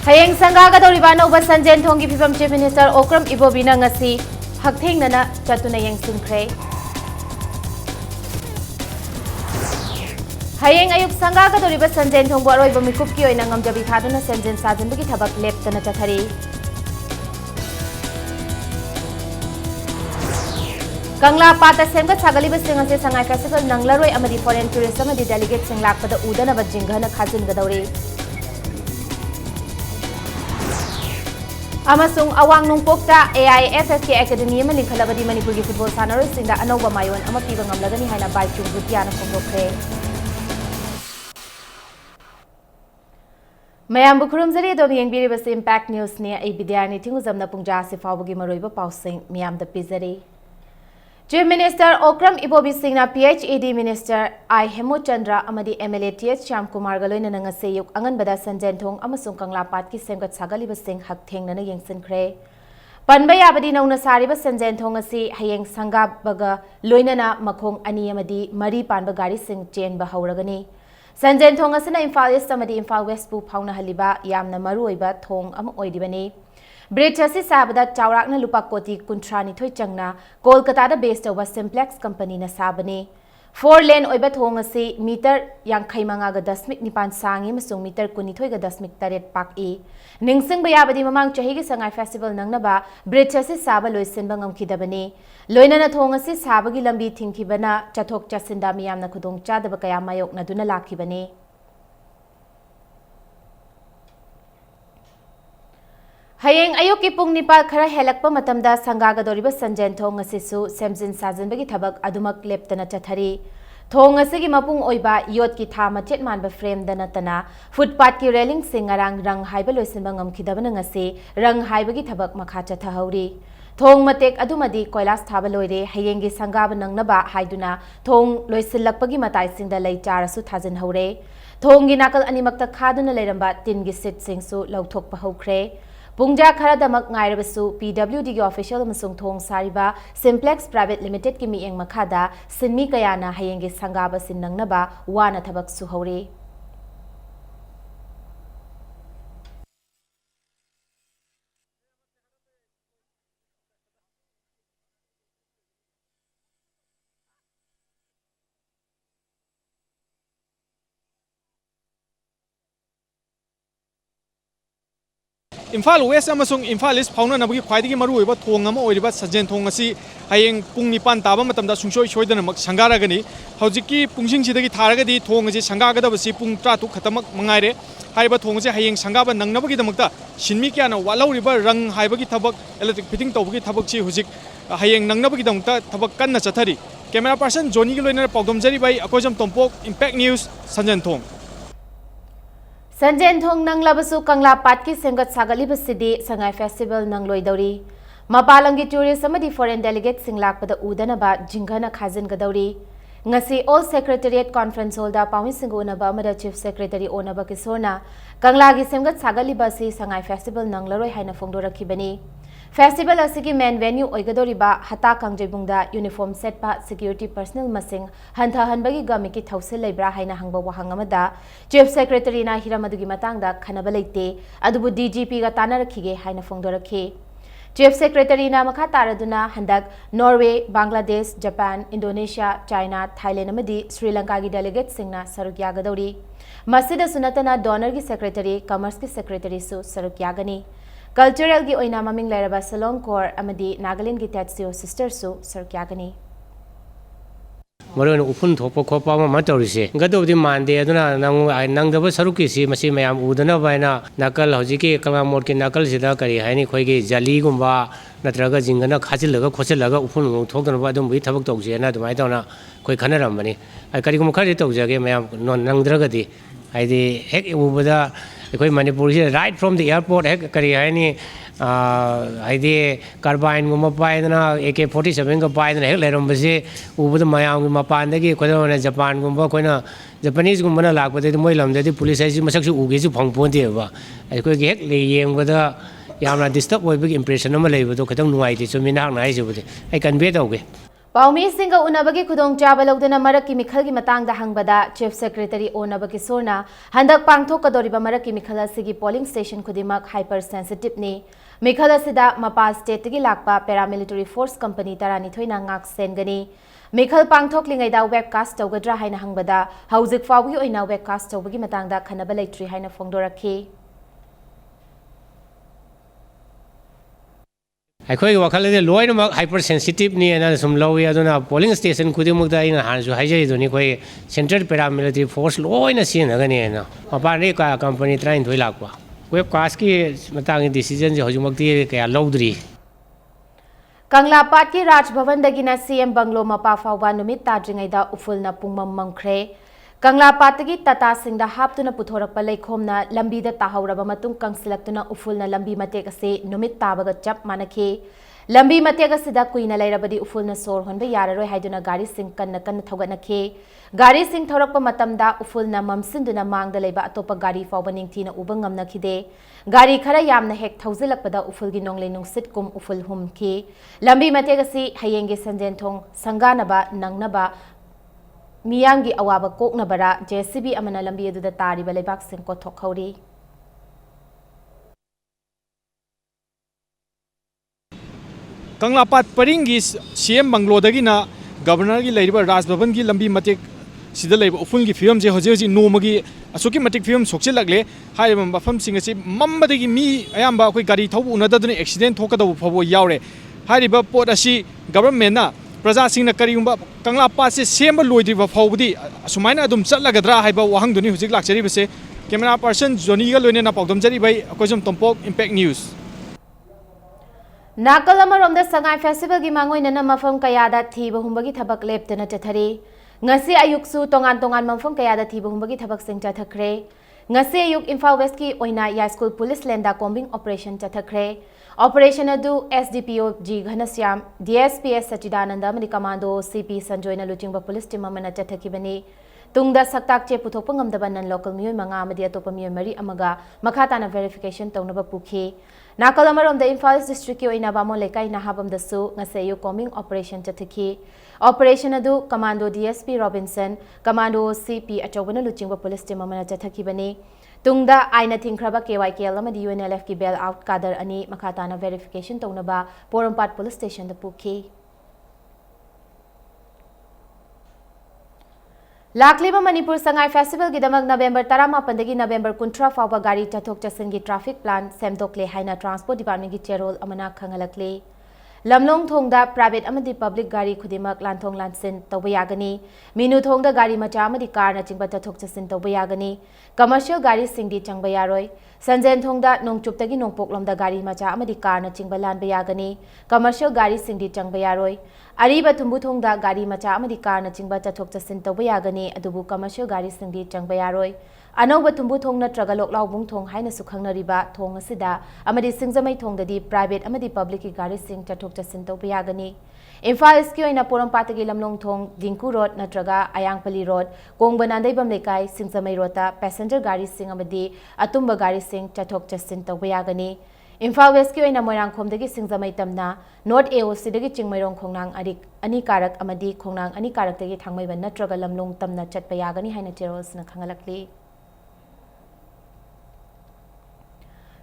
Hayeng Sangaga Doribana over Sanjen Tongi Pipam Chief Minister Okram Ibobina Ngasi, Hakting Nana Chatuna Yang Sinkre. Hayeng Ayuk Sangaga Doriba Sanjen Tongwaro Ibomikupki in Angam Jabitaduna Sanjen Sajan Biki Tabak left than a Chatari. Kangla Pata Semka Sagaliba Singase Sangai Festival Nanglaroi Amadi Foreign Tourism and the delegates in Lak Pada Udana Bajingana Kazin Gadori. Amasung Awang Nungpokta AIFFK Academy Malinkalabadi Manipuri Football Sanars in the Anova Mayon Amapibang Amladani Hana Baichung Rupiana Kongokre. Mayam Bukurumzari Dobi and Biribas Impact News near Abidiani Tinguzam Napunja Sifabugi Maruba Pausing Miam the Pizari. Chief Minister Okram Ibobi Singna PhD Minister I Hemo Chandra Amadi MLA TH Cham Kumar Galoina Nangasayuk Angan Bada Sanjen Thong Amasung Kangla Patki Semgat Sagaliba Sing Hak Theng Nana Yengsen Kre. Panbay Abadi Nauna Sariba Sanjen Thong Asi Hayeng Sanga Baga Loinana Makong Ani Amadi Mari Panbagari Sing Chen Bahauragani. Sanjen Thong Asana Infal East Amadi Infal West Pu Pauna Haliba Yamna Maruiba Thong Am Oidibani. Bridge asi sabada Chaurakna Lupa Koti Kuntrani Thoi Changna, Kolkata based over Simplex Company na sabani. 4-lane oiba thong asi meter yang khaimanga ga dasmik nipan sangi masung meter kunithoi ga dasmik taret pak e. Ningsing bayabadi mamang chahi gi sangai festival nangnaba bridge asi saba loisin bangam kidabani. Loina na thong asi saba gi lambi thingkibana chathok chasinda miyamna khudong chadaba kaya mayok na duna lakhibani. Hayeng Ayuki Pung Nipal Kara Helakpa Matamda Sangaga Doriba Sanjen Thong Asisu Semjin Sajan Bagi Tabak Adumak Leptana Chathari Thong Asigi Mapung Oiba Yot Ki Thama Chetman Ba Frame Danatana Footpath Ki Railing Singarang Rang Haiba Loisinbangam Kidabanangasi Rang Haibagi Tabak Makhacha Thauri Thong Matek Adumadi Koilas Thaba Loire Hayengi Sangaba Nangnaba Haiduna Thong Loisilakpagi Matai Singda Lai Charasu Thajin Haure Thong Gi Nakal Animakta Khaduna Leramba Tingi Sit Singsu Lauthok Pahokre Pungja Karadamak Ngairabasu PWD official Masung Thong Sariba Simplex Private Limited ki mieng makhada Sinmi Kayana Hayengi Sangaba Sinangnaba Wana Tabak Suhori. Infal West amasung Infal East fauna nabagi khwaidigi maru oiba thong ama oiriba Sanjen Thong asi hayeng pung nipan taba matamda sungsoi soidana mak sangaragani hojiki pungsing sidagi tharagadi thong asi sangagadabasi pung 3 khatamak mangaire haiba thong asi hayeng sangaba nangnabagi damakta sinmi kyana walauriba rang haibagi thabak electric fitting tawbagi thabak chi hojik hayeng nangnabagi damakta thabak kanna chathari camera person Johnny gi loina pawdamjari bai akojam tompok Impact News Sanjen Thong Sanjen Thong Nang Labasu Kangla Patki Semgat Sagaliba Sidi Sangai Festival Nang Loidori. Mapalangi tourists amadi foreign delegates Singlak Pada Udanaba Jingana Khazin Gadori. Ngasi All Secretariat Conference Holda Pawin Singuna Bamada Chief Secretary Onaba Kisona. Kanglagi Semgat Sagaliba Si Sangai Festival Nang Laroi Haina Fongdora Kibani. Festival asigi main venue oigadoriba hata kangjebungda uniform set pa security personnel masing hantha hanbagi gamiki thausil lebra haina hangba wahang amada chief secretary na hiramadugi matangda khanaba leite adubu DGP ga tanarakhige haina fongdorakhi chief secretary na makha taraduna handak Norway Bangladesh Japan Indonesia China Thailand amadi Sri Lanka gi delegate singna sarukya gadori masida sunatana donor gi secretary commerce gi secretary su sarukya gani Cultural gi oina maming leraba Salon Corps amadi Nagaland gi Tatsio Sisters su sarkyagani. Maroon upun thopo khopa ma mataurisi gadobdi mande aduna nangdaba saruki si masi mayam udana baina nakal hojiki kalamor ki nakal sida kari haini khoigi jali gumba natraga jingana khajilaga khochilaga upun thokdana ba dum bi thabak tawje na dumai tawna khoi khanaramani ai kari gum khari tawjage mayam nangdragadi aidi hek ubada koi Manipuri right from the airport hek kari haini aidi carbine gumba paidana AK-47 ga paidana hek lerombase ubada mayam mapandagi kodona Japan gumba koina Japanese gumba na lakpade moi lamdadi police ai masaksu ugesu phangponde ba ai koi hek le yengbada yamna disturb oibagi impression ama leibado khatang nuai ti chumina hak nai jubade ai convey tawge ꯄꯥꯎꯃꯤꯁꯤꯡꯒ ꯎꯅꯕꯒꯤ ꯈꯨꯗꯣꯡꯆꯥꯕ ꯂꯧꯗꯨꯅ ꯃꯔꯛꯀꯤ ꯃꯤꯈꯜꯒꯤ ꯃꯇꯥꯡꯗ ꯍꯪꯕꯗ chief secretary ꯑꯣꯅꯕ ꯀꯤꯁꯣꯔꯅ ꯍꯟꯗꯛ ꯄꯥꯡꯊꯣꯛꯀꯗꯧꯔꯤꯕ ꯃꯔꯛꯀꯤ ꯃꯤꯈꯜ ꯑꯁꯤꯒꯤ polling station ꯈꯨꯗꯤꯡꯃꯛ hyper ꯁꯦꯟꯁꯤꯇꯤꯚꯅꯤ ꯃꯤꯈꯜ ꯑꯁꯤꯗ ꯃꯄꯥ ꯁ꯭ꯇꯦꯠꯇꯒꯤ ꯂꯥꯛꯄ ꯄꯦꯔꯥꯃꯤꯂꯤꯇꯔꯤ ꯐꯣꯔꯁ ꯀꯝꯄꯅꯤ 12ꯅ ꯉꯥꯛ ꯁꯦꯟꯒꯅꯤ ꯃꯤꯈꯜ ꯄꯥꯡꯊꯣꯛꯂꯤꯉꯩꯗ ꯋꯦꯕꯀꯥꯁꯠ ꯇꯧꯒꯗ꯭ꯔꯥ ꯍꯥꯏꯅ ꯍꯪꯕꯗ ꯍꯧꯖꯤꯛ ꯐꯥꯎꯕꯒꯤ ꯑꯣꯏꯅ ꯋꯦꯕꯀꯥꯁꯠ ꯇꯧꯕꯒꯤ ꯃꯇꯥꯡꯗ ꯈꯟꯅꯕ ꯂꯩꯇ꯭ꯔꯤ ꯍꯥꯏꯅ ꯐꯣꯡꯗꯣꯔꯛꯈꯤ ꯑꯩꯈꯣꯏꯒꯤ ꯋꯥꯈꯜꯗꯗꯤ ꯂꯣꯏꯅꯃꯛ ꯍꯥꯏꯄꯔ ꯁꯦꯟꯁꯤꯇꯤꯚꯅꯤꯅ ꯁꯨꯝ ꯂꯧꯏ ꯑꯗꯨꯅ ꯄꯣꯂꯤꯡ ꯁ꯭ꯇꯦꯁꯟ ꯈꯨꯗꯤꯡꯃꯛꯇ ꯑꯩꯅ ꯍꯥꯟꯅꯁꯨ ꯍꯥꯏꯖꯔꯤꯗꯨꯅꯤ ꯑꯩꯈꯣꯏ ꯁꯦꯟꯇ꯭ꯔꯦꯜ ꯄꯦꯔꯥꯃꯤꯂꯤꯇꯔꯤ ꯐꯣꯔꯁ ꯂꯣꯏꯅ ꯁꯤꯖꯤꯟꯅꯒꯅꯤꯅ ꯃꯄꯥꯟꯗꯒꯤ ꯀꯝꯄꯅꯤ 12 ꯂꯥꯛꯄ ꯋꯦꯕꯀꯥꯁꯠꯀꯤ ꯃꯇꯥꯡꯒꯤ ꯗꯤꯁꯤꯖꯟꯁꯦ ꯍꯧꯖꯤꯛꯃꯛꯇꯤ ꯀꯌꯥ ꯂꯧꯗ꯭ꯔꯤ ꯀꯪꯂꯥ ꯄꯥꯠꯀꯤ ꯔꯥꯖ ꯚꯕꯟꯗꯒꯤꯅ ꯁꯤꯑꯦꯝ ꯕꯪꯒꯂꯣ ꯃꯄꯥ ꯐꯥꯎꯕ ꯅꯨꯃꯤꯠ ꯇꯥꯗ꯭ꯔꯤꯉꯩꯗ ꯎꯐꯨꯜꯅ ꯄꯨꯡꯃꯝ ꯃꯝꯈ꯭ꯔꯦ ꯀꯪꯂꯥ ꯄꯥꯠꯇꯒꯤ ꯇꯥꯇꯥꯁꯤꯡꯗ ꯍꯥꯞꯇꯨꯅ ꯄꯨꯊꯣꯔꯛꯄ ꯂꯩꯈꯣꯝꯅ ꯂꯝꯕꯤꯗ ꯇꯥꯍꯧꯔꯕ ꯃꯇꯨꯡ ꯀꯪꯁꯤꯜꯂꯛꯇꯨꯅ ꯎꯐꯨꯜꯅ ꯂꯝꯕꯤ ꯃꯇꯦꯛ ꯑꯁꯤ ꯅꯨꯃꯤꯠ ꯇꯥꯕꯒ ꯆꯞ ꯃꯥꯟꯅꯈꯤ ꯂꯝꯕꯤ ꯃꯇꯦꯛ ꯑꯁꯤꯗ ꯀꯨꯏꯅ ꯂꯩꯔꯕꯗꯤ ꯎꯐꯨꯜꯅ ꯁꯣꯔ ꯍꯣꯟꯕ ꯌꯥꯔꯔꯣꯏ ꯍꯥꯏꯗꯨꯅ ꯒꯥꯔꯤꯁꯤꯡ ꯀꯟꯅ ꯊꯧꯒꯠꯅꯈꯤ ꯒꯥꯔꯤꯁꯤꯡ ꯊꯧꯔꯛꯄ ꯃꯇꯝꯗ ꯎꯐꯨꯜꯅ ꯃꯝꯁꯤꯟꯗꯨꯅ ꯃꯥꯡꯗ ꯂꯩꯕ ꯑꯇꯣꯞꯄ ꯒꯥꯔꯤ ꯐꯥꯎꯕ ꯅꯤꯡꯊꯤꯅ ꯎꯕ ꯉꯝꯅꯈꯤꯗꯦ ꯒꯥꯔꯤ ꯈꯔ ꯌꯥꯝꯅ ꯍꯦꯛ ꯊꯧꯖꯤꯜꯂꯛꯄꯗ ꯎꯐꯨꯜꯒꯤ ꯅꯣꯡꯂꯩ ꯅꯨꯡꯁꯤꯠꯀꯨꯝ ꯎꯐꯨꯜ ꯍꯨꯝꯈꯤ ꯂꯝꯕꯤ ꯃꯇꯦꯛ ꯑꯁꯤ ꯍꯌꯦꯡꯒꯤ ꯁꯟꯖꯦꯟꯊꯣꯡ ꯁꯪꯒꯥꯅꯕ ꯅꯪꯅꯕ ꯃꯤꯌꯥꯝꯒꯤ ꯑꯋꯥꯕ ꯀꯣꯛꯅꯕꯔꯥ JCB ꯑꯃꯅ ꯂꯝꯕꯤ ꯑꯗꯨꯗ ꯇꯥꯔꯤꯕ ꯂꯩꯕꯥꯛꯁꯤꯡ ꯀꯣꯠꯊꯣꯛꯍꯧꯔꯤ Kangla Pat Paringi CM Banglo-dagina Governor-gi leiriba Raj Bhavan-gi lambi matek sida leiba ufulgi film je hoji nomagi asuki matik film sokchilagle haiba mafamsing asi mambadagi mi ayamba akoi gari thaubu unadaduni accident thokadabu phabo yaure haiba pot asi government na praja singna karigumba Kangla Pat se semba loidriba phawbudi asumaina adum chatlagadra haiba wahangduni hojik lakchari base camera person Johnny ga loine na pawdam jari bai akojum tompok impact news नाकल अमरोमदा Sangai festival की मांगोइनना मफम कयादा थीब हुंबगी थबक लेप्तना चथरी ngasi ayuksu tongan tongan mafam kayada thiba humbagi thabak sing chathakre ngasi ayuk Imphal West ki oina ya school police lenda combing operation chathakre operation adu SDPO G Ghanasyam DSPS Sachidananda mani commando CP Sanjoyna luchingba police team amana chathakibani tungda saktak che puthokpa ngamdaba nan local miyoi manga amadi atopa miyoi mari amaga makhatana verification tawnaba pukhi nakal amaromda Imphal district ki oina bamo lekai nahabamdasu ngasi ayuk combing operation chathaki operation adu commando DSP Robinson commando CP achobana luchingba police team amana chathakibani tungda aina thingkraba KYKL amadi UNLF ki bail out kadar ani makhatana verification tawnaba Porompat police station da pukhi लाखलिबा Manipur Sangai festival गिदमक November 18 दगी November 19 फाउबा गाड़ी चथोक चसन की traffic plan सेमदोकले हाइना ट्रांसपोर्ट डिपार्टमेंट की चेरोल अमना खंगलकले लमलोंग थोंगदा प्राइवेट अमदी पब्लिक गाड़ी खुदिमक लांथोंग लांसिन तौबा यागनी मीनु थोंगदा गाड़ी मचा अमदी कार न चिंबा चथोक चसन तौबा यागनी कमर्शियल गाड़ी सिंगदी चंगबा यारोय संजेन थोंगदा नोंगचुपतगी नोंगपोकलोमदा गाड़ी मचा अमदी कार न चिंबा लानबा यागनी कमर्शियल गाड़ी सिंगदी चंगबा यारोय अरीबा थुंबु थोंगदा गाड़ी मचा अमदी कार न चिंबा चथोक चसन तौबा यागनी अदुबु कमर्शियल गाड़ी सिंगदी चंगबा यारोय अनौबा थुंबु थोंग नत्रगा लोकलाउबुंग थोंग हाइना सुखंगनरिबा थोंग असिदा अमदी सिंगजमई थोंगददी प्राइवेट अमदी पब्लिक की गाड़ी सिंग चथोक चसन तौबा यागनी इम्फाल ईस्ट की ओइना पोरमपातगी लमलोंग थोंग दिंकू रोड नत्रगा अयांगपली रोड कोंगबनांदैबम लेकाई सिंगजमई रोडता पैसेंजर गाड़ी सिंग अमदी अतुंबा गाड़ी सिंग चथोक चसन तौबा यागनी इम्फाल वेस्ट की ओइना मोइरांगखोमदगी सिंगजमई तमना नॉर्थ AOC दगी चिंगमैरोंग खोंगनांग अनि कारक अमदी खोंगनांग अनि कारकदगी थांगमैबा नत्रगा लमलोंग तमना चटपा यागनी हाइना चेरोल्सना खंगलकली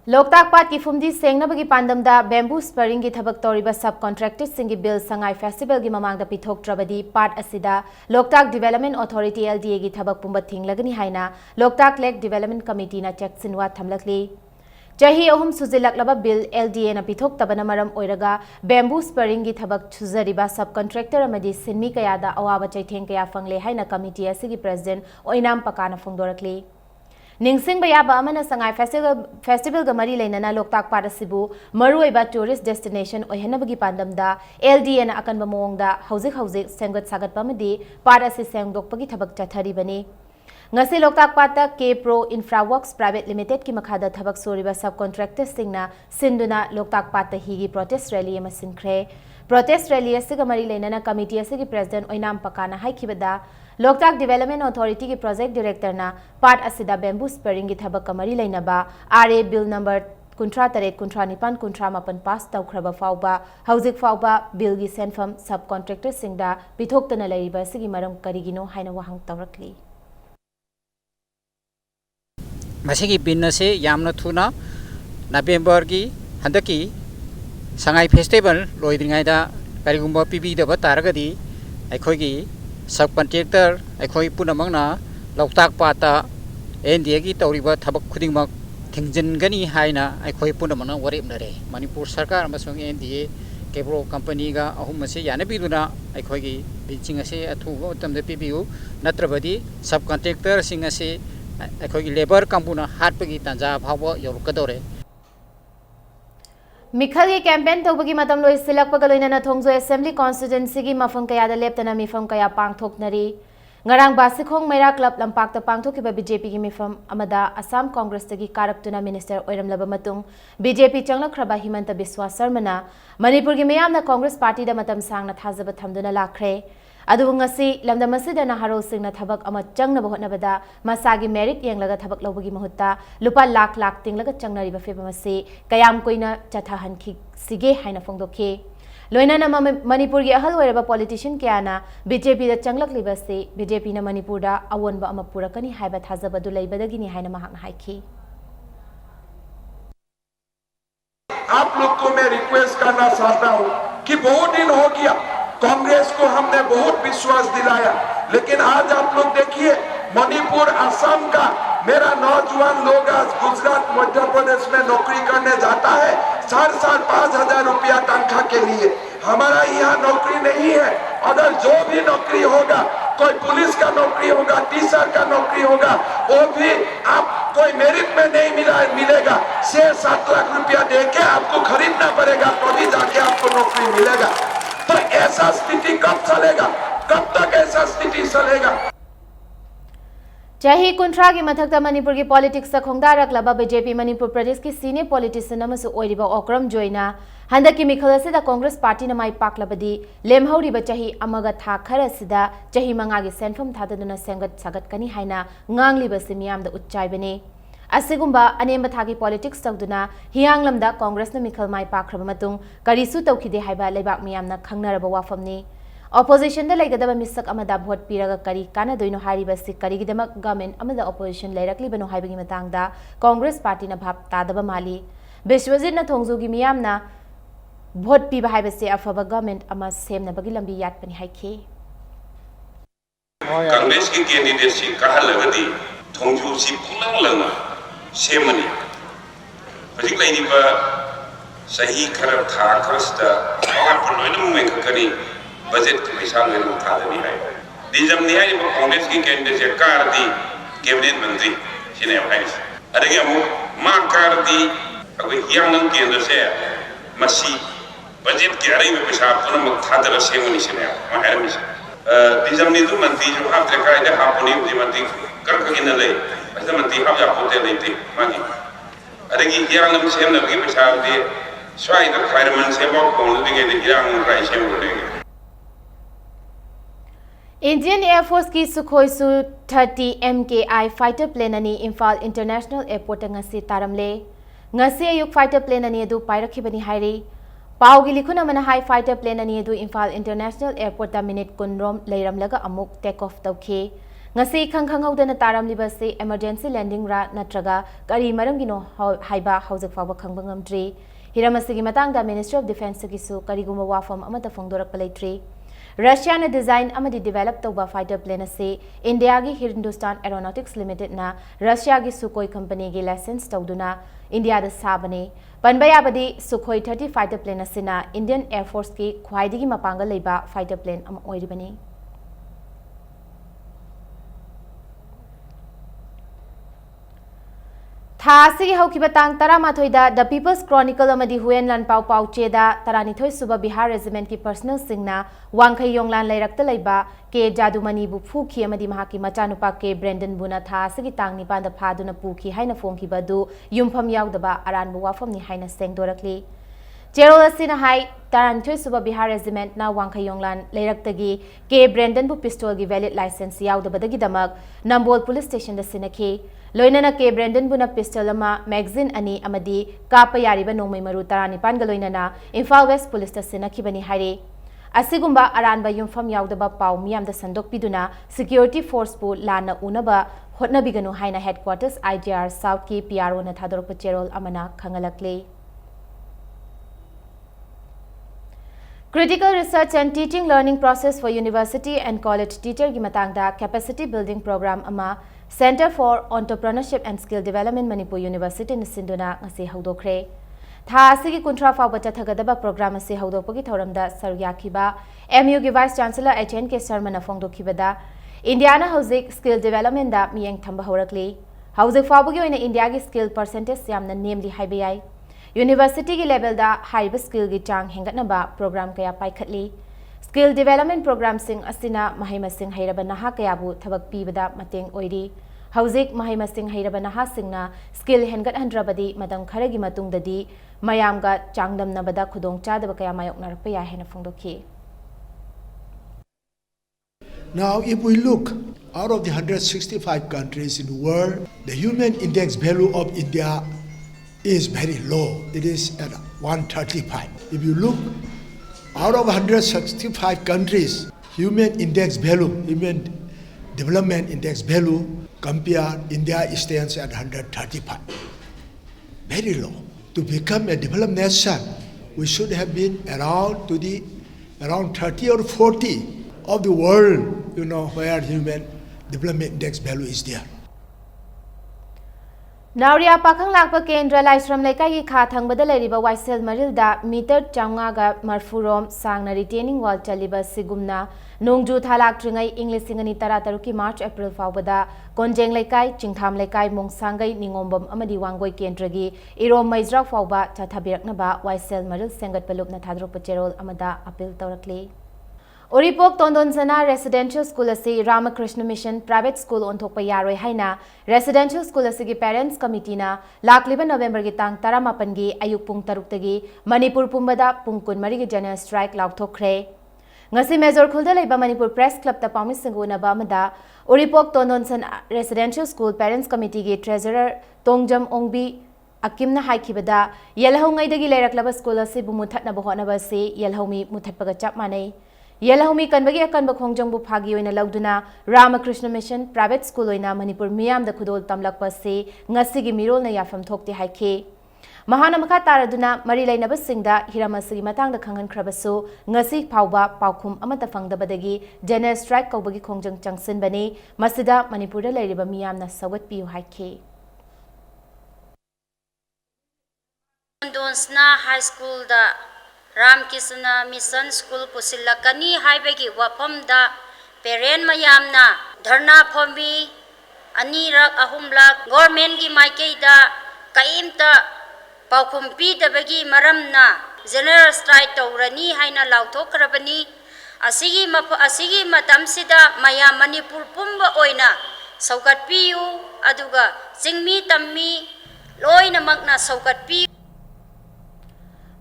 लोकताक पाट की फुमदी सेंगनबगी पांदमदा बेम्बू स्परिंग की थबक तौरिबा सब कॉन्ट्रैक्टर्स सिंगी बिल संगाई फेस्टिवल की ममांगदा पिथोकट्रबदी पाट असिदा लोकताक डेवलपमेंट अथॉरिटी LDA की थबक पुंबा थिंगलगनी हाइना लोकताक लेक डेवलपमेंट कमिटी ना चेकसिनवा थमलकली चाही अहुम सुजिलकलबा बिल LDA ना पिथोकतबना मरम ओइरगा बेम्बू स्परिंग की थबक छुजरिबा सब कॉन्ट्रैक्टर अमदी सिनमी कयादा अवाबा चैथेंग कया फंगले हाइना कमिटी असिगी प्रेसिडेंट ओइनाम पकाना फोंगदोरकली निंगसिंग बयाबा अमना संगाई फेस्टिवल ग मरी लेनना लोकताक पाट असिबु मरुइबा टूरिस्ट डेस्टिनेशन ओहनबगी पांदमदा LDA ना अकनबा मोंगदा हौजिक सेंगत सागतपा अमदी पाट असि सेंगदोकपगी थबक चथरिबनी ngasi loktak pata K Pro Infraworks Private Limited की मखादा थबक सोरिबा सब कॉन्ट्रैक्टर्स सिंगना सिंदुना लोकताक पाता हिगी प्रोटेस्ट रैली अमा सिंखरे प्रोटेस्ट रैली असिगा मरी लेनना कमिटी असिगी प्रेसिडेंट ओइनाम पकाना हाइखिबदा लोकताक डेवलपमेंट अथॉरिटी की प्रोजेक्ट डायरेक्टर ना पार्ट असिदा बेम्बू स्परिंग की थबक मरी लेनबा RA बिल नंबर कुंट्रा तरेट कुंट्रा निपान कुंट्रा मापन पास तौख्रबा फाउबा हौजिक फाउबा बिलगी सेनफम सब कॉन्ट्रैक्टर सिंगदा पिथोक्तना लैरिबा सिगी मरम करिगिनो हाइना वहांग तौरकली मसीगी बिन से यामना थुना नवेम्बर की हंदकी संगाई फेस्टिवल लोइद्रिङाइदा करिगुम्बा पिबिदबा तारगदी अखोगी सब कॉन्ट्रैक्टर अखोई पुनमंगना लौताक पाता एनडीए की तौरिबा थबक खुदिंगमक थिंगजनगनी हाइना अखोई पुनमंगना वरेबनरे मणिपुर सरकार अमसुंग एनडीए केब्रो कंपनी का अहुम से यानबीदुना अखोगी बिचिंग असे अथुबा मतमदे पिबिउ नत्रबदी सब कॉन्ट्रैक्टर सिंग असे अखोगी लेबर कांबुना हाटपगी तंजा भाव यौरकदोरे मिखल की कैंपेन तौबगी मतम लोई सिलकपग लोइना थोंगजो असेंबली कॉन्स्टिट्यूएंसी की मफम कयादा लेप्तना मिफम कया पांगथोकनरी ngarang basikhong मेरा क्लब लंपाक पांगथोकिबा बीजेपी की मिफम अमदा असम कांग्रेस की कारक्तुना मिनिस्टर ओइरमलबा मतुंग बीजेपी चंगलखरबा हिमंत बिस्वा शर्मना मणिपुर की मियामना कांग्रेस पार्टी दा मतम सांगना थाजबा थमदुना लाखरे अदुबु ngasi lamdam asida naharo singna thabak ama changna bahotnabada masagi merit yenglaga thabak lobagi mahutta lupa lakh lakh tinglaga changnari ba feba masi kayam koina chathahan khi sige haina phongdokhe लोइना Manipur की अहल होइरबा politician क्याना BJP दा चंगलक लिबसे BJP ना मणिपुर दा अवोनबा अमा पुरकनी हाइबा थाजबदु लैबदगिनी हाइना महाक हाइखी आप लोग को मैं रिक्वेस्ट करना चाहता हूं कि बहुत दिन हो गया कांग्रेस को हमने बहुत विश्वास दिलाया लेकिन आज आप लोग देखिए मणिपुर असम का मेरा नौजवान लोग आज गुजरात मध्य प्रदेश में नौकरी करने जाता है 4,500 रुपया तनख्वाह के लिए हमारा यहाँ नौकरी नहीं है अगर जो भी नौकरी होगा कोई पुलिस का नौकरी होगा टीचर का नौकरी होगा वो भी आप कोई मेरिट में नहीं मिलेगा 6-7 लाख रुपया देके आपको खरीदना पड़ेगा तभी जाके आपको नौकरी मिलेगा तो ऐसा स्थिति कब चलेगा कब तक ऐसा स्थिति चलेगा चाही कुंट्रा की मथक्ता मणिपुर की पॉलिटिक्स खोंगदारक्लबा बीजेपी मणिपुर प्रदेश की सीनियर पॉलिटिशियन अमसु ओइरिबा ओक्रम जोइना हंदकी मिखल असिदा कांग्रेस पार्टी न माई पाकलबदी लेमहौरिबा चाही अमगा था खरसिदा चाही मंगागी सेनफम थाददुना सेंगत सागतकनी हाइना ngangliba सिमियामदा उच्चाइबने असिगुम्बा अनेम थागी पॉलिटिक्स तौदुना हियांगलमदा कांग्रेस न मिखल माई पाखरबा मतुंग करिसु तौखिदे हाइबा लेबाक मियामना खंगनरबा वाफमनी ऑपोजिशन दा लेगदबा मिसक अमदा भोट पीरगा करी कानादोइनो हारिबसि करिगिदमक गवर्नमेंट अमदा ऑपोजिशन लेरकलिबनो हाइबगी मतंगदा कांग्रेस पार्टी न भाप तादबा माली विश्वजित न थोंगजुगी मियामना भोट पीबा हाइबसि अफबा गवर्नमेंट अमा सेमनबगी लंबी यातपनि हाइखी कांग्रेस की कैंडिडेट सी कहलगदी थोंगजू सी पुलंग लंग सेमनी हजिक लाइनिबा सही खरब था खरसदा और पलोइनो में करी बजट की पैसा में उठादनी है दिजम निहाई कांग्रेस की कैंडिडेट कार दी कैबिनेट मंत्री सिने भाई अरे अमु मा कार दी अगर हियांग केंद्र से मसी बजट के अरे में पैसा पुनः थादर सेमनी सिने मा है दिजम नि दु मंत्री जो आप देखा है हापुनी मंत्री कर के न ले ऐसा मंत्री आप जा पोते लेते मागी अरे की हियांग सेम न की पैसा दे स्वाई द फायरमैन से वो कौन दी के हियांग राय से बोलेंगे इंडियन एयरफोर्स की Sukhoi Su-30 MKI fighter plane अनि इम्फाल इंटरनेशनल एयरपोर्ट ngasi तारमले ngasi ayuk फाइटर प्लेन अनि अदु पाइरखिबनि हाइरे पाउगी लिखुना मना हाई फाइटर प्लेन अनि अदु इम्फाल इंटरनेशनल एयरपोर्ट ता मिनिट कुनरोम लेरमलगा अमुक टेक ऑफ तौखे ngasi खंगखंगौदना तारमलिबसे इमरजेंसी लैंडिंग रा नत्रगा करी मरमगिनो हाइबा हौजक फावबा खंगबंगमद्री हिरमसिगी मतंगदा मिनिस्ट्री ऑफ डिफेंस किसु करीगुम वाफम अमता फोंगदोरक पलेट्री रशिया ने डिजाइन अमदी डेवलप तौबा फाइटर प्लेन से इंडिया की हिंदुस्तान एरोनॉटिक्स लिमिटेड ना रशिया की सुखोई कंपनी की लाइसेंस तौदुना इंडिया दा साबने पनबयाबदी सुखोई 30 फाइटर प्लेन असिना इंडियन एयरफोर्स की ख्वाइदिगी मपांगल लेबा फाइटर प्लेन अम ओइरिबनी थासी हौकिबा तांग 13 द पीपल्स क्रॉनिकल अमदी हुएन लन पाउ पाउचेदा 32 सुबा बिहार रेजिमेंट की पर्सनल सिंगना वांखै योंगलान लैरक्ता लैबा के जादुमनी बु फुखी अमदी महाकी मचानुपा के ब्रेंडन बुना थासी तांग निपान the फादुना पुखी हाइना फोंखिबदु युमफम याउदबा अरानबु वाफमनी हाइना सेंगदोरकली Cherol asina hai Taranthoi Suba Bihar Regiment na Wangkhayonglan Leirak-tagi K Brandon bu pistol gi valid license yaudabadagi damak Nambol Police Station da sinakhi loinana K Brandon bu na pistol ama magazine ani amadi kapa yariba nongmai maru 19 ga loinana Imphal West Police da sinakhi bani haire asigumba aranba yumfam yaudaba pau miyam da sandok piduna security force bu lana unaba hotnabiganu haina headquarters IGR South ki PRO na thadorpa Cherol amana khangalakle. Critical research and teaching learning process for university and college teacher gi matangda capacity building program ama Center for Entrepreneurship and Skill Development Manipur University ni sinduna ngasi haudokre tha asigi kuntra fa bacha thagadaba program ase haudokpagi thoramda sargyakhiba MU gi vice chancellor HNK Sharma na phongdokhibada Indiana Housing Skill Development da miyeng thamba horakli housing fabugi oina India gi skill percentage yamna namely haibayai University ki level da high skill gi chang hengatnaba program kaya paikhatli skill development program sing asina mahima sing hairaba naha kaya bu thabak pibada mateng oiri hauzik mahima sing hairaba naha singna skill hengat handrabadi madam kharagi matungdadi mayamga changdamnabada khudong chadaba kaya mayoknarpa ya hena phongdokhi. Now, if we look out of the 165 countries in the world, the human index value of India is very low. It is at 135. If you look out of 165 countries, human index value, human development index value, compare India stands at 135. Very low. To become a developed nation, we should have been around 30 or 40 of the world, where human development index value is there. Nauria Pakang Lakpa Kendra Laisram Lekai Kha Thangbada Leriba Waisel Marilda meter Changaga Marfurom Sangna retaining wall Chaliba Sigumna Nungju Thalak Tringai English Singani Tarataruki March April Fawada Konjeng Lekai Chingtham Lekai Mongsangai Ningombam Amadi Wangoi Kendragi Irom Maizra Fawba Tathabiraknaba Waisel Maril Sengat Palupna Thadro Pacherol Amada Appeal Taurakli Oripok Tondonsana Residential School asi Ramakrishna Mission Private School on Thokpa Yaroi haina Residential School asigi Parents Committee na lakliba November gi tang 18 gi ayuk pung 6 tagi Manipur pumbada pung 13 gi general strike laukthokre ngasi Major Khulda leiba Manipur Press Club ta pawmi singuna ba amada Oripok Tondonsana Residential School Parents Committee gi Treasurer Tongjam Ongbi Akimna haikibada yelhongai dagi leiraklaba school asi bumuthatna bohona ba se yelhomi muthatpaga chap manai Yelahumi Kanbagi Akanba Khongjang bu phagi oina lagduna Ramakrishna Mission Private School oina Manipur miyam da khudol tamlakpa se ngasigi mirol na yafam thokte haike Mahana makha taraduna mari lainaba singda hiramasigi matang da khangan khrabasu ngasi phawba paukhum amata fangdabadagi general strike kaubagi khongjang changsin bani masida Manipur da leiriba miyam na sawat piu haike Donsna High School da Ramkrishna Mission School Pusilakani Haibegi Wapamda Parent Mayamna Dharna Phombi Anirak Ahumlak Government Gi Maikeida Kaimta Paukumpi Dabagi Maramna General Strike Taurani Haina Lautokrabani Asigi Matamsida Maya Manipur Pumba Oina Saukat Piu Aduga Singmi Tammi Loina Magna Saukat Piu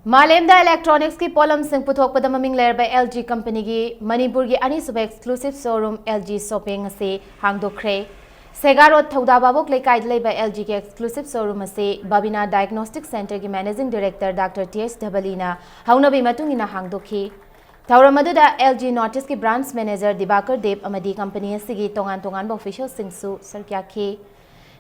Malemda Electronics ki Polam Singh Puthokpada maming lerba LG company gi Manipur gi Anisuba exclusive showroom LG shopping ase hangdokre Segarot Thauda Babok lekai leiba LG ki exclusive showroom ase Babina Diagnostic Center gi managing director Dr. TS Dhabalina haunabi matungina hangdokhi Tauramadu LG Notice ki branch manager Dibakar Dev amadi company ase gi tongan official singsu sarkyakhi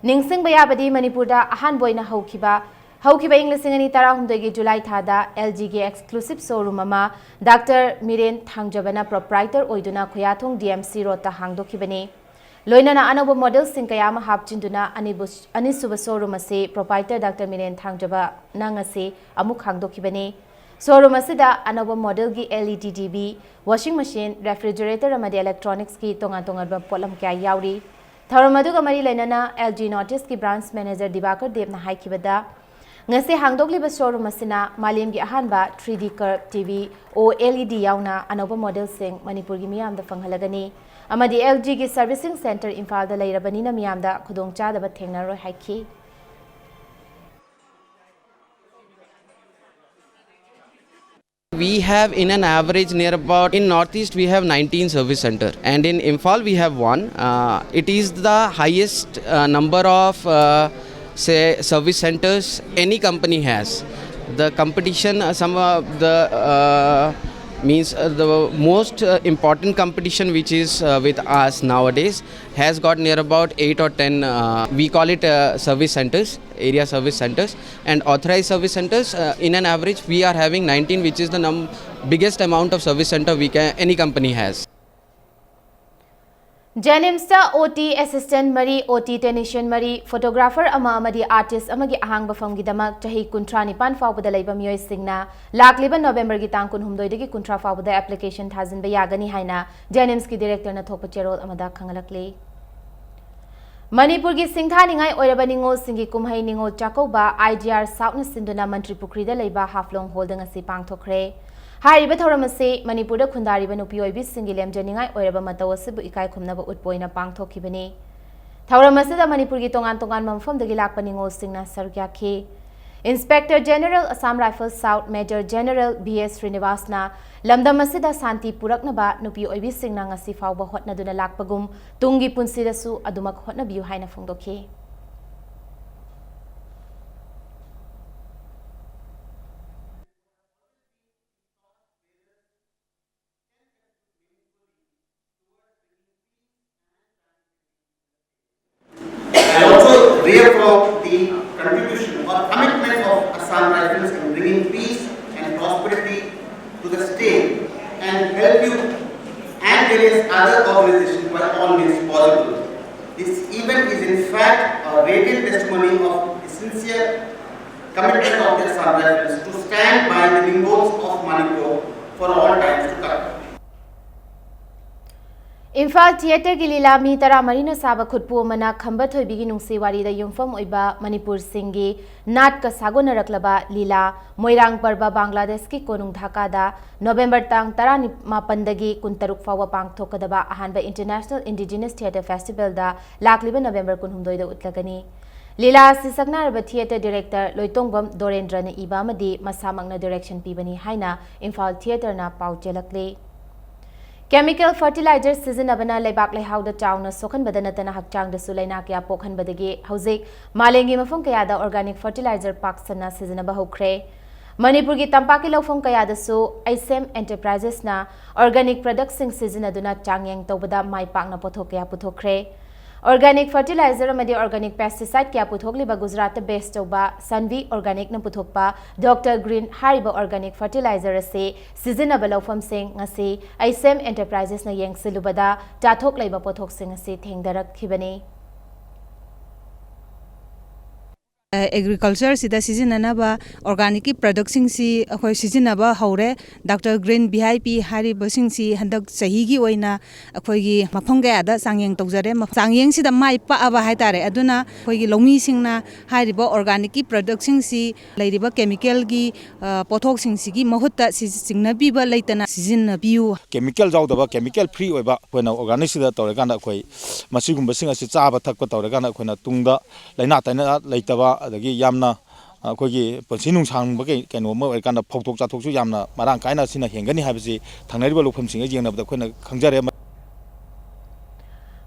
Ningsing bayabadi Manipur da ahan boina haukiba Haukiba English Singani Tarahumdagi July Thada LG ge exclusive showroom ama Dr. Miren Thangjabana proprietor oiduna Khoyathong DMC Road ta hangdokibani Loinana anoba model singkayama hapchinduna anisuba showroom ase proprietor Dr. Miren Thangjaba nangase amuk hangdokibani showroom asida anoba model gi LED TV washing machine refrigerator amadi electronics ki tongan ba polam kya yauri Tharamadu ga mari lainana LG Notice ki branch manager Dibakar Dev na haikibada ngasi hangdokliba showroom asina malemgi ahanba 3D curve TV o LED yauna anoba model sing Manipur gi miyam da fanghalagani amadi LG gi servicing center Imphal da leirabani na miyam da khudong cha da thengnaroi haiki we have in an average near about, in Northeast we have 19 service center, and in Imphal we have one. It is the highest number of say service centers any company has. The competition, some of the means the most important competition which is with us nowadays has got near about 8 or 10 we call it service centers, area service centers, and authorized service centers. In an average we are having 19, which is the biggest amount of service center any company has. Janimsta OT assistant Mari, OT technician Mari, photographer ama amadi artist amagi ahang bafam gidamak chahi kuntra nipan fawbada leiba miyoi singna lakliba November gi tang kun humdoi dagi kuntra fawbada application thazin ba yagani haina Janims ki director na thokpa cherol amada khangalakle. Manipur gi singtha ningai oiraba ningo singi kumhai ningo chakoba IDR South na sinduna mantri pukri da leiba haflong holding asi pangthokre. Hariba thoramase Manipur da khundariba nupi oibi singi lemjaningai oiraba mataw asibu ikai khumnaba utpoina pangthokibani. Thoramase da Manipur gi tongan mamfam dagi lakpa ningo singna sarkya khe. Inspector General Assam Rifles South Major General BS Srinivasna lamdam asida santi puraknaba nupi oibi singna ngasi fawba hotnaduna lakpagum tungi punsidasu adumak hotnabiu haina phongdokhe. I also reaffirm the contribution or commitment of Assam Rifles in bringing peace and prosperity to the state and help you and various other organizations by all means possible. This event is in fact a radiant testimony of the sincere commitment of the Assam Rifles to stand by the Lingos of Manipur for all times to come. Imphal Theatre gi lila mi tara marina saba khutpu mana khamba thoibigi nungsi wari da yumfam oiba Manipur singi nat ka sagona raklaba lila Moirang Parba Bangladesh ki konung Dhaka da November tang 18 dagi 16 fawa pangthokadaba ahanba International Indigenous Theatre Festival da lakliba November 16 da utlagani. Lila sisakna raba theatre director Loitongbam Dorendra na iba madi masamangna direction pibani haina Imphal Theatre na pauchelakle. Chemical fertilizer season abana leibak leihau da chawna sokhan badana tana hakchang da sulaina kya pokhan badagi hauzik malengi mafum kaya da organic fertilizer park sana season aba hokre. Manipur gi tampaki lawfam kaya da su ISM Enterprises na organic products sing season aduna changyang tawbada mai pakna pothok kya puthokre. Organic fertilizer amadi organic pesticide kya puthokliba Gujarat based tawba Sanvi organic na puthokpa Dr. Green hariba organic fertilizer se season aba lawfam sing ngasi ISM Enterprises na yeng silubada tathok leiba pothok sing ngasi thengdarak khibani. Agriculture sida sizinanaba organic products si akhoi sizinaba haure Dr. Green VIP hari basing si handak sahi gi oina akhoi gi mafam ga da sangyeng tawjare sangyeng sida mai pa aba haitare aduna akhoi gi lomi singna hariba organic products si leiriba chemical gi pothok sing si gi mahutta singna biba leitana sizin biu chemical jawdaba chemical free oiba koina organic sida tawregana akhoi masigumba singa si chaba thakpa tawregana koina tungda laina taina leitaba adagi yamna akogi ponsinung sangbage keno mo kana phoktok chathoksu yamna marang kaina sina hengani habisi thangnariba lofam singa jengnabda khoina khangjare.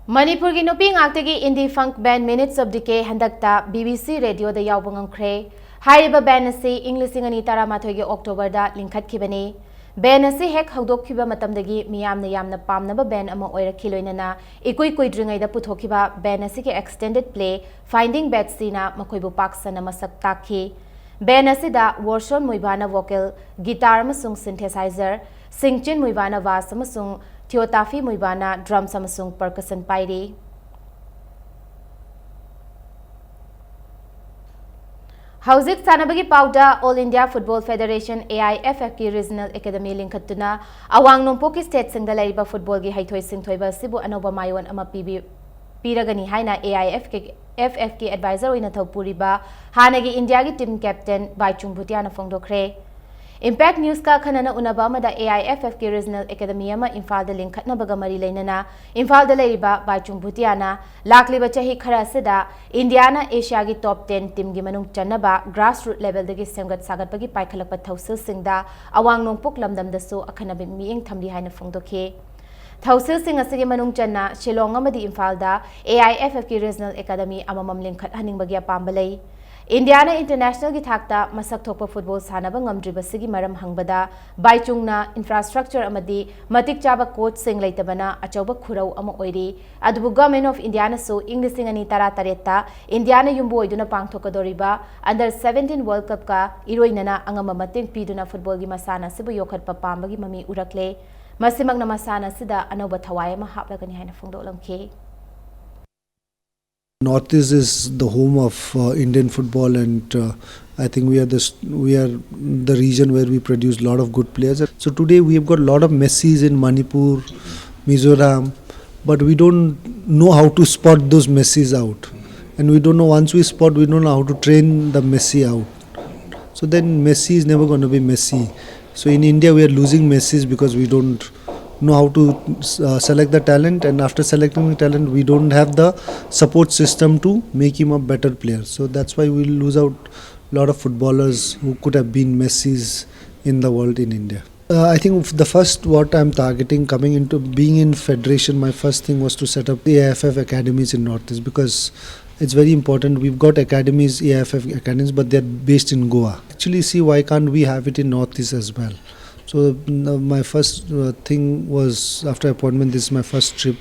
Manipur gi nupi ngaktagi indie funk band Minutes of Decay handakta BBC radio da yawbang angkre hariba band asi English ingani tara mathoi gi October da lingkhat khibani. Ben asi hek hawdok khiba matamdagi miyamna yamna pamnaba ben ama oirakhiloinana ikoi koidringai da puthokhiba ben asi ke extended play Finding Betsy na makoibu paksana masak takhi. Ben asi da Warshon Muibana vocal guitar amasung synthesizer Singchin Muibana bass amasung Theotafi Muibana drums amasung percussion pairi. Hauzik sanabagi pauda All India Football Federation AIFF ki Regional Academy linkatuna awang nompoki state singda laiba football gi haithoi singthoiba sibu anoba mayon ama piragani haina AIFF ki advisor oina thopuriba hanagi India gi team captain Baichung Bhutia na phongdokre. Impact News ka khanana unaba amada AIFF ki Regional Academy ama Imphal da linkhatnabaga mari leinana Imphal da leiriba Baichung Bhutiana lakliba chahi khara seda Indiana Asia gi top 10 team gi manung chanaba grassroots level dagi semgat sagatpagi paikhalakpa thausil singda awang nongpuk lamdam dasu akhanabi mieng thamli haina phongdokhe Thausil sing asigi manung channa Shillong amadi Imphal da AIFF ki Regional Academy amamam linkhat haningbagi apamba lei Indiana International ki thakta masak thokpa football sanaba ngamdribasigi maram hangbada Baichungna infrastructure amadi matik chaba coach sing leitabana achauba khurau ama oiri adubu Government of Indiana so English ani tara taretta Indiana yumbu oiduna pangthokadoriba under 17 World Cup ka iroinana angama mating piduna football gi masana sibu yokhatpa pambagi mami urakle masimagna masana sida anoba thawai ma haplagani haina phongdolamke Northeast is the home of Indian football, and I think we are the region where we produce a lot of good players. So today we have got a lot of Messis in Manipur, Mizoram, but we don't know how to spot those Messis out, and we don't know once we spot, we don't know how to train the Messi out. So then Messi is never going to be Messi. So in India we are losing Messis because we don't know how to select the talent, and after selecting the talent we don't have the support system to make him a better player. So that's why we lose out a lot of footballers who could have been Messis in the world in India. I think the first what I'm targeting coming into being in federation, my first thing was to set up the AIFF academies in Northeast, because it's very important. We've got academies, AIFF academies, but they're based in Goa. Actually see why can't we have it in Northeast as well. So my first thing was, after appointment, this is my first trip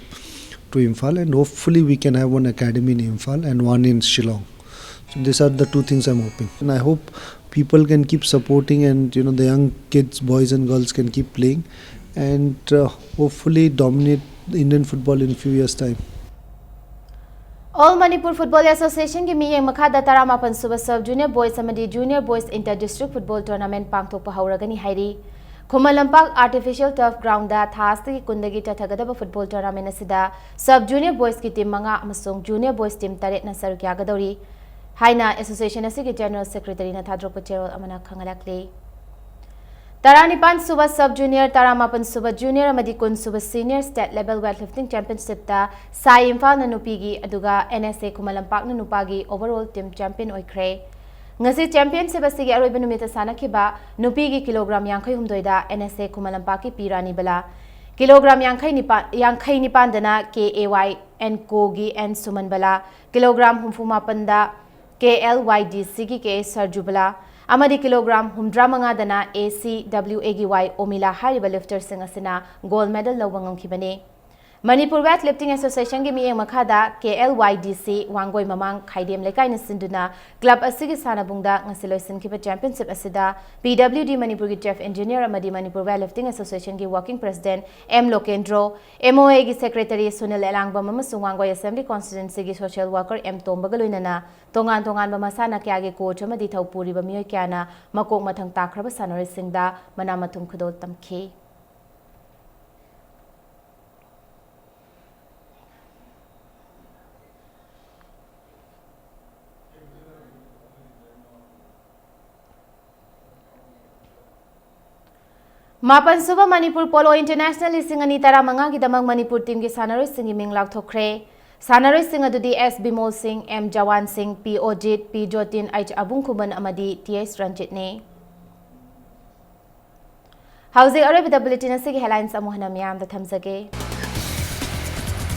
to Imphal, and hopefully we can have one academy in Imphal and one in Shillong. So these are the two things I'm hoping, and I hope people can keep supporting, and the young kids, boys and girls, can keep playing, and hopefully dominate Indian football in a few years' time. All Manipur Football Association ki miyeng makhada taramapan suba sub junior boys amadi junior boys inter-district football tournament pangthokpa hauragani hairi. Kumalampak Artificial Turf Ground da thasti kundagi tathagadaba football tournament asida sub junior boys ki team manga amasung junior boys team taret na saru kya gadori haina association asigi general secretary na thadrokpa cherol amana khangalakle Taranipan suba sub junior taramapan suba junior amadi kun suba senior state level weightlifting championship ta sai Imphal na nupigi aduga NSA Kumalampak na nupagi overall team champion oikre ngasi championship asigi aroiba numita sanakhiba nupigi kilogram 52 da NSA Kumalampak ki pirani bala kilogram 59 dana KAY and Kogi and Suman bala kilogram 58 da KLYDC ki K Sarju bala amadi kilogram 135 dana ACWAGY Omila hariba lifter sing asina gold medal lawangam khibane Manipur Weightlifting Association gi miyeng makhada KLYDC wangoi mamang khaidem lekai na sinduna club asigi sanabungda ngasiloi sinkhiba championship asida PWD Manipur gi chief engineer amadi Manipur Weightlifting Association gi working president M Lokendro MOA gi secretary Sunil Elangbam amasung wangoi assembly constituency gi social worker M Tombagaloinana tongan bamasana kya gi coach amadi thaupuri ba miyoi kyana makok mathang takraba sanori singda manamathum khudol tamkhe Mapan suba Manipur Polo International Lisingani Tara Manga Gidamang Manipur team ki Sanaroi Singh Ming Lak Thokre Sanaroi Singh adudi S Bimol Singh M Jawan Singh P Ojit P Jotin H Abung Kuban Amadi TS Ranjit ne Housing Arab bulletin asigi headlines amuhana miyam da thamjage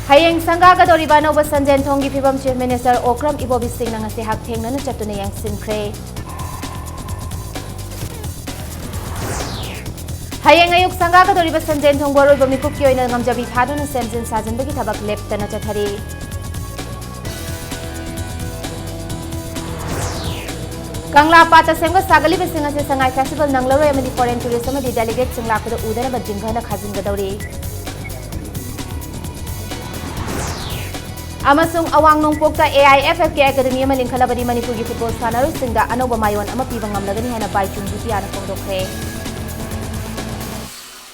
Hayeng Sangha ka doriba no Sanjen Thonggi Phibam Chief Minister Okram Ibobi Singh na ngasi hak thengna na chatuna yang sinkre Hayeng ayuk Sangha ka doriba Sanjen Thongbo roiba mikuk ki oina ngamjabi thaduna semjin sajanbagi thabak leptana chathari Kangla Pata Semga Sagali Singa Sangai Festival Nanglore amadi foreign tourism amadi delegate singla kuda udana bajinghana khazin gadawri Amasung awang nongpokta AIFF ki academy ama lingkhalabadi Manipur gi football sanaroi singda anoba mayon ama piba ngamlagani hana Baichung Bhutiana phongdokre